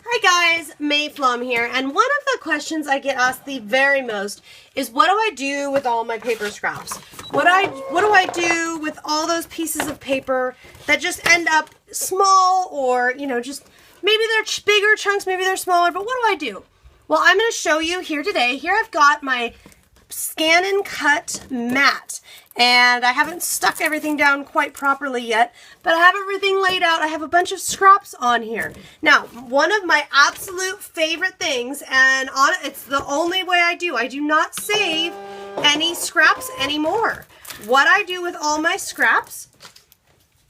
Hi guys, Mayflom here, and one of the questions I get asked the very most is what do I do with all my paper scraps? What do I do with all those pieces of paper that just end up small, or just maybe they're bigger chunks, maybe they're smaller, but what do I do? Well, I'm going to show you here today. Here I've got my ScanNCut mat, and I haven't stuck everything down quite properly yet, but I have everything laid out. I have a bunch of scraps on here. Now, one of my absolute favorite things, and it's the only way I do not save any scraps anymore. What I do with all my scraps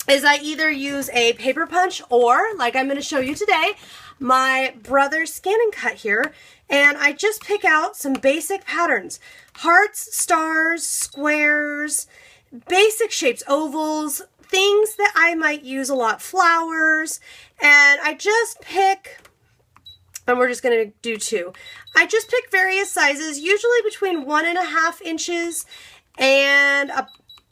is I either use a paper punch or, like I'm going to show you today, my brother's ScanNCut here, and I just pick out some basic patterns. Hearts, stars, squares, basic shapes, ovals, things that I might use a lot, flowers, and I just pick, and we're just going to do two. I just pick various sizes, usually between 1.5 inches and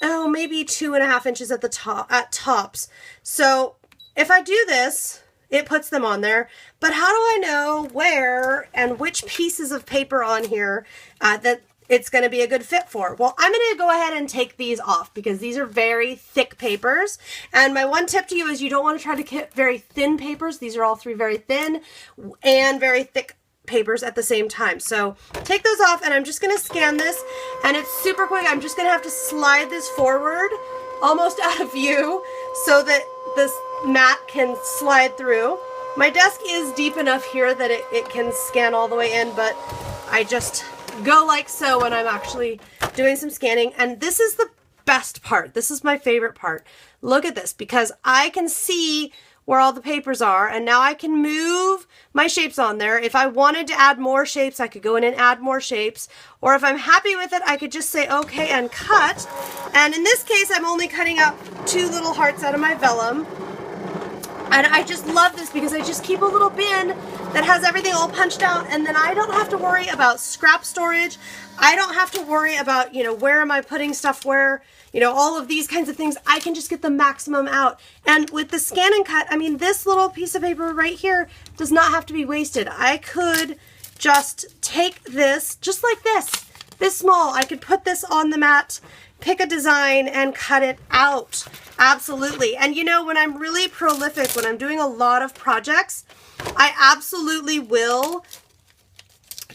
maybe 2.5 inches at the top, at tops. So if I do this, it puts them on there, but how do I know where and which pieces of paper on here that it's going to be a good fit for? Well, I'm going to go ahead and take these off because these are very thick papers. And my one tip to you is you don't want to try to get very thin papers. These are all three very thin and very thick papers at the same time. So take those off, and I'm just going to scan this, and it's super quick. I'm just going to have to slide this forward almost out of view so that this mat can slide through. My desk is deep enough here that it can scan all the way in, but I just go like so when I'm actually doing some scanning. And this is the best part. This is my favorite part. Look at this, because I can see where all the papers are, and now I can move my shapes on there. If I wanted to add more shapes, I could go in and add more shapes, or if I'm happy with it, I could just say okay and cut. And in this case, I'm only cutting out 2 little hearts out of my vellum. And I just love this because I just keep a little bin that has everything all punched out, and then I don't have to worry about scrap storage. I don't have to worry about, where am I putting stuff where, all of these kinds of things. I can just get the maximum out. And with the ScanNCut, I mean, this little piece of paper right here does not have to be wasted. I could just take this, just like this small. I could put this on the mat, pick a design, and cut it out. Absolutely. And when I'm really prolific, when I'm doing a lot of projects, I absolutely will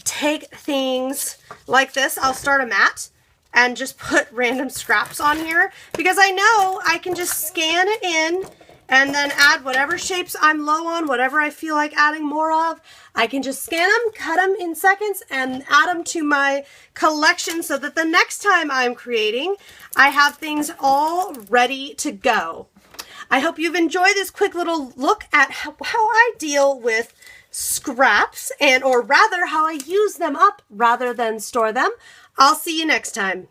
take things like this. I'll start a mat and just put random scraps on here because I know I can just scan it in and then add whatever shapes I'm low on, whatever I feel like adding more of. I can just scan them, cut them in seconds, and add them to my collection so that the next time I'm creating, I have things all ready to go. I hope you've enjoyed this quick little look at how I deal with scraps, or rather how I use them up rather than store them. I'll see you next time.